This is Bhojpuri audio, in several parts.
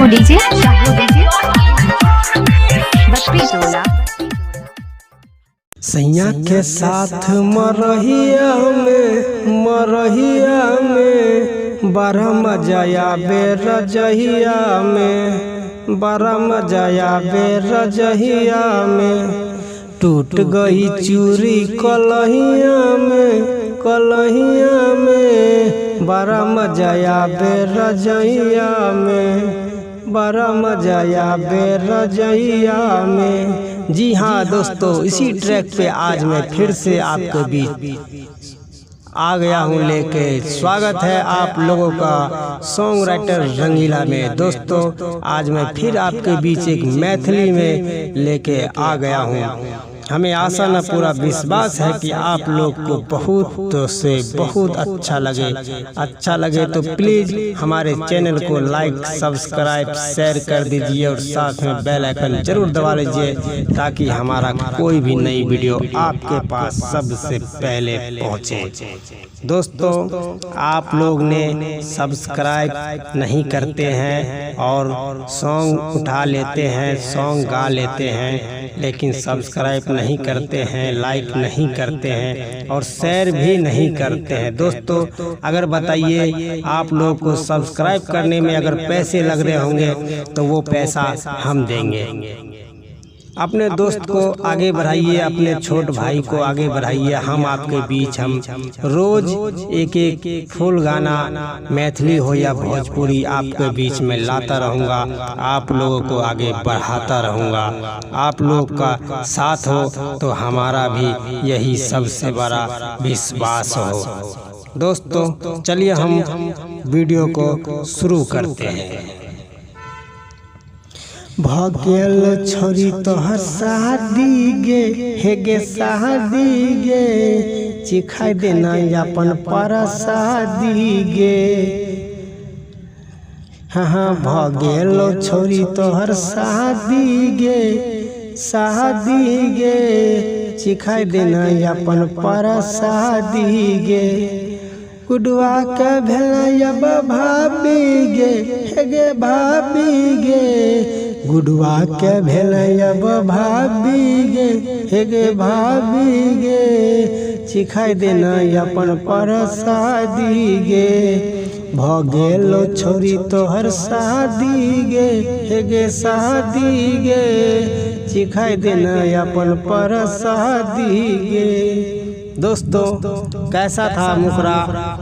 शाहू डीजे बस्ती टोला। सैया के साथ मरहिया में बड़ा मजा आवे रजहिया में, बड़ा मजा आवे रजहिया में। टूट गई चूड़ी कलहिया में बड़ा मजा आवे रजहिया में, बड़ा मजा आवे रजहिया में। जी हाँ दोस्तों, इसी ट्रैक पे आज मैं फिर से आपके बीच आ गया हूँ लेके। स्वागत है आप लोगों का सॉन्ग राइटर रंगीला में। दोस्तों आज मैं फिर आपके बीच एक मैथिली में लेके आ गया हूँ। हमें आशा न पूरा विश्वास है कि आप लोग को बहुत से बहुत अच्छा लगे तो प्लीज़ हमारे चैनल को लाइक सब्सक्राइब शेयर कर दीजिए और साथ में बेल आइकन जरूर दबा लीजिए ताकि हमारा कोई भी नई वीडियो आपके पास सबसे पहले पहुंचे। दोस्तों आप लोग ने सब्सक्राइब नहीं करते हैं और सॉन्ग उठा लेते हैं, सॉन्ग गा लेते हैं, लेकिन सब्सक्राइब नहीं करते हैं, लाइक नहीं करते हैं और शेयर भी नहीं करते हैं। दोस्तों अगर बताइए आप लोग को सब्सक्राइब करने में अगर पैसे लग रहे होंगे तो वो पैसा हम देंगे। अपने दोस्त को आगे बढ़ाइए, अपने छोट भाई को आगे बढ़ाइए। हम आपके बीच हम रोज एक एक फुल गाना मैथिली हो या भोजपुरी आपके बीच में लाता रहूँगा, आप लोगों को आगे बढ़ाता रहूँगा। आप लोग का साथ हो तो हमारा भी यही सबसे बड़ा विश्वास हो। दोस्तों चलिए हम वीडियो को शुरू करते हैं। भगेल छोरी तोहर शादी गे, हे गे शादी गे, चिखाई देना अपन परसादी गे। हाँ भगेल छोरी तोहर शादी गे, शादी गे, चिखाई देना अपन परसादी गे। गुडवा के भेला भाभी गे, हे गे भाभी गे, गुडवा के भेला भाभी गे, हे गे भाभी गे, चिखाई देना अपन परसादी गे। भगेलो छोरी तोहर शादी गे, हे गे शादी गे, चिखाई देना अपन परसादी गे। दोस्तों कैसा था मुखरा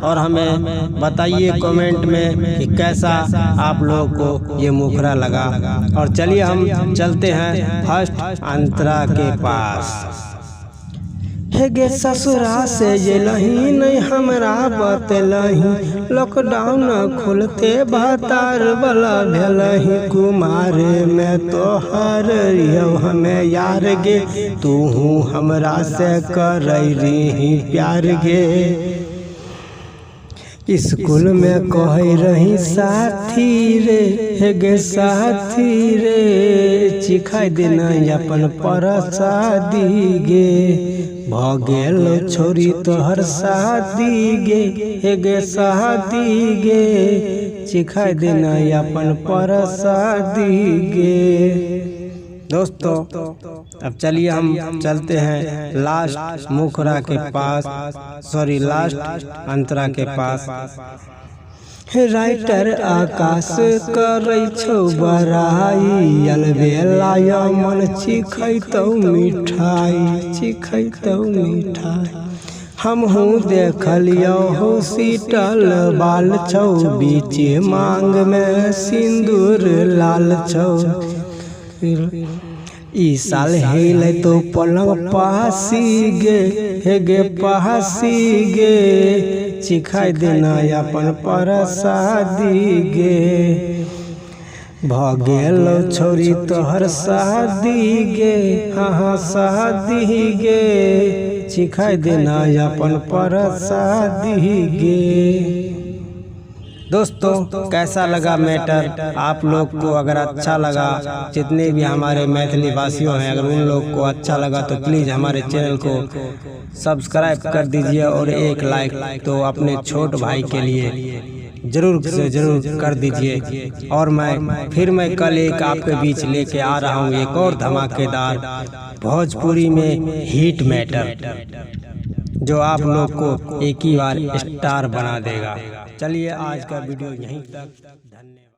और हमें बताइए कमेंट में कि कैसा आप लोगों को ये मुखरा लगा। और चलिए हम चलते हैं फर्स्ट अंतरा के पास। हे गे ससुरा से जेलही नहीं हमरा बतलही, लॉकडाउन खुलते भातार वाला भेलही। कुमारे में तोहर हमें यार गे, तू हमरा से करही प्यार गे। स्कूल में कहे रही साथी रे, हे गे साथी रे, चिखाई देना अपन परसादी गे। भगेल छोरी तोहर शादी गे, हे गे शादी गे, चिखाई देना अपन परसादी गे। दोस्तों अब चलिए हम चलते हैं लास्ट मुखरा के पास, सॉरी लास्ट अंतरा के पास। राइटर आकाश करै छौ बड़ाई, अलबेला मन चिखैतौ मिठाई, चिखैतौ मिठाई। हमहू देखलियो हॉस्पिटल बाल छौ, बीच मांग में सिंदूर लाल छौ। ई साल हेल तो पलंग पासी गे, हे गे पासी गे, चिखाई देना अपन परसादी गे। भगेल छोरी तोहर शादी गे, हाँ शादी गे, चिखाई देना अपन परसादी गे। दोस्तों कैसा लगा मैटर आप लोग को? अगर अच्छा लगा, जितने भी हमारे मैथिली वासियों हैं, अगर उन लोग को अच्छा लगा तो प्लीज़ हमारे चैनल को सब्सक्राइब कर दीजिए और एक लाइक तो अपने छोट भाई के लिए जरूर से जरूर कर दीजिए। और मैं कल एक आपके बीच लेके आ रहा हूँ एक और धमाकेदार भोजपुरी में हिट मैटर, जो आप लोग को एक ही बार स्टार बना देगा। चलिए आज का वीडियो यहीं तक। धन्यवाद।